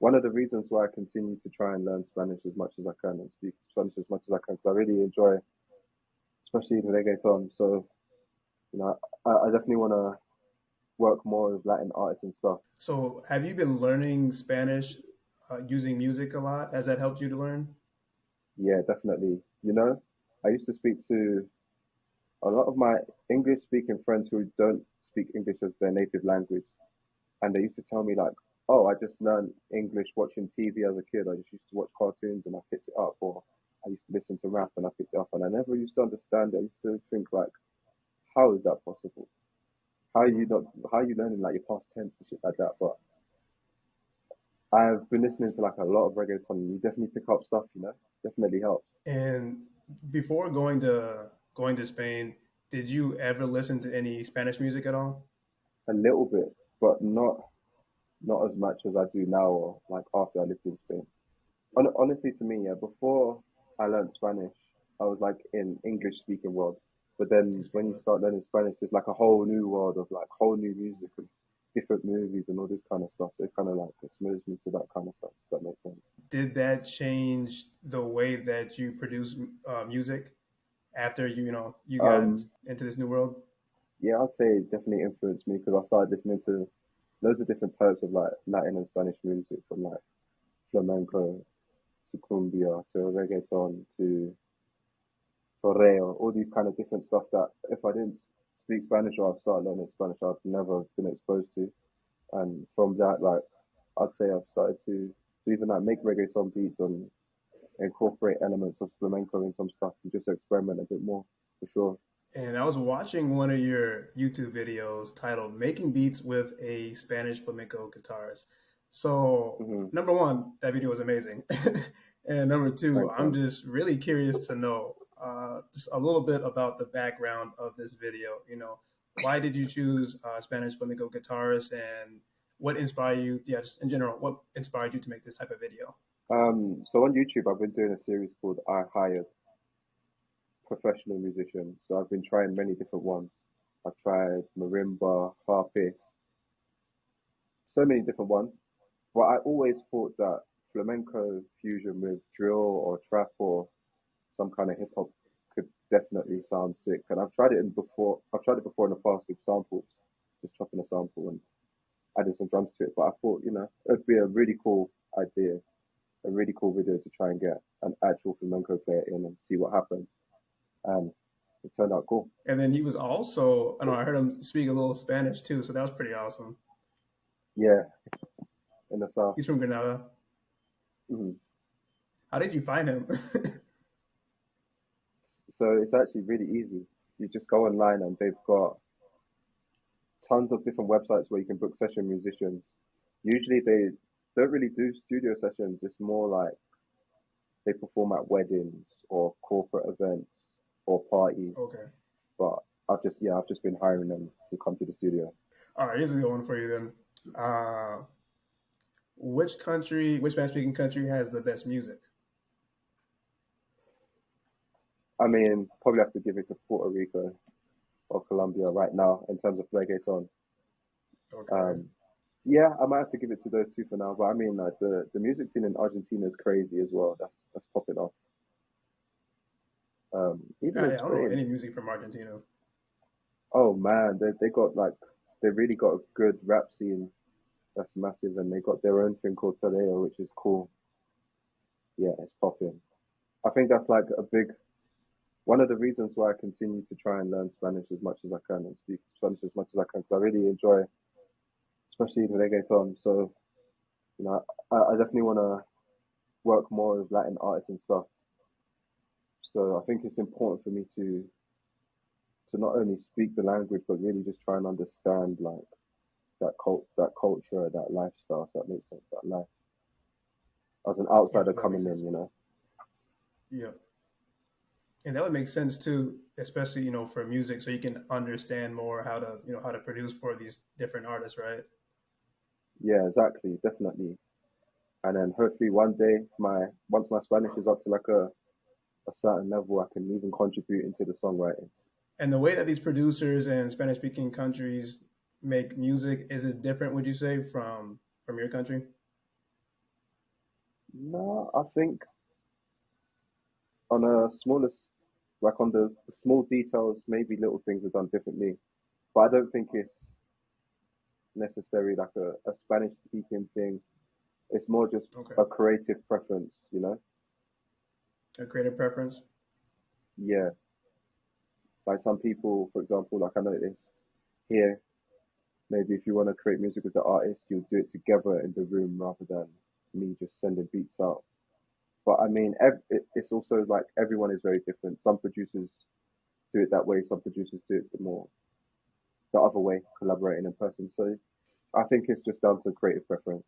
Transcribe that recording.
one of the reasons why I continue to try and learn Spanish as much as I can and speak Spanish as much as I can, because I really enjoy, especially the reggaeton. So, I definitely want to work more with Latin artists and stuff. So, have you been learning Spanish using music a lot? Has that helped you to learn? Yeah, definitely. I used to speak to a lot of my English speaking friends who don't speak English as their native language. And they used to tell me like, oh, I just learned English watching TV as a kid. I just used to watch cartoons and I picked it up, or I used to listen to rap and I picked it up, and I never used to understand it. I used to think like, how is that possible? How are you Hmm. not? How are you learning like your past tense and shit like that? But I've been listening to like a lot of reggaeton. And you definitely pick up stuff, definitely helps And before going to Spain, did you ever listen to any Spanish music at all? a little bit, but not as much as I do now or like after I lived in Spain. Honestly, to me, yeah, before I learned Spanish, I was like in English speaking world. But then Just when being you with- start learning Spanish, there's like a whole new world of like whole new music and different movies and all this kind of stuff. So it kind of like exposed me to that kind of stuff. If that makes sense. Did that change the way that you produce music after you got Um, into this new world? yeah, I'd say it definitely influenced me because I started listening to loads of different types of like Latin and Spanish music, from like flamenco to cumbia to reggaeton to torreo, all these kind of different stuff that if I didn't speak Spanish or I started learning Spanish, I'd never been exposed to. And from that, like I'd say I've started to even like make reggaeton beats and incorporate elements of flamenco in some stuff and just experiment a bit more for sure. And I was watching one of your YouTube videos titled "Making Beats with a Spanish Flamenco Guitarist." So, Hmm. number one, that video was amazing, and number two, Thanks, I'm man. just really curious to know just a little bit about the background of this video. Why did you choose Spanish Flamenco Guitarist, and what inspired you? Yeah, just in general, what inspired you to make this type of video? So on YouTube, I've been doing a series called I Hired Professional Musicians. So I've been trying many different ones. I've tried marimba, harpist, so many different ones. But I always thought that flamenco fusion with drill or trap or some kind of hip hop could definitely sound sick. And I've tried it in before. I've tried it before in the past with samples, just chopping a sample and adding some drums to it. But I thought, it'd be a really cool idea, a really cool video to try and get an actual flamenco player in and see what happens. And it turned out cool. And then he was also, I know I heard him speak a little Spanish too, so that was pretty awesome. Yeah, in the south. He's from Granada. Mhm. How did you find him? So it's actually really easy. You just go online and they've got tons of different websites where you can book session musicians. Usually they don't really do studio sessions. It's more like they perform at weddings or corporate events or parties. Okay. But I've just been hiring them to come to the studio. All right, here's a good one for you then. Which Spanish speaking country has the best music? I mean, probably have to give it to Puerto Rico or Colombia right now in terms of reggaeton. Okay. Um, yeah, I might have to give it to those two for now. But I mean, like the music scene in Argentina is crazy as well. That's popping off. Even in I don't know Spain, any music from Argentina. oh man, they got like they really got a good rap scene that's massive, and they got their own thing called Tadeo, which is cool. Yeah, it's popping. I think that's like a big one of the reasons why I continue to try and learn Spanish as much as I can and speak Spanish as much as I can, because I really enjoy, especially the reggaeton. So I definitely want to work more with Latin artists and stuff. So I think it's important for me to not only speak the language but really just try and understand like that culture, that lifestyle, if that makes sense, that life. As an Yeah, outsider that coming makes in, sense. you know. Yeah, and that would make sense too, especially for music, so you can understand more how to produce for these different artists, right? Yeah, exactly, definitely. And then hopefully one day my once my Spanish is up to like a certain level, I can even contribute into the songwriting. And the way that these producers in Spanish speaking countries make music, is it different? Would you say from your country? No, I think on a smaller, like on the small details, maybe little things are done differently. But I don't think it's necessarily like a Spanish speaking thing. It's more just Okay. a creative preference, you know? A creative preference. Yeah. Like some people, for example, like I noticed here, maybe if you want to create music with the artist, you'll do it together in the room rather than me just sending beats out. But I mean, it's also like everyone is very different. Some producers do it that way, some producers do it more the other way, collaborating in person. So I think it's just down to creative preference.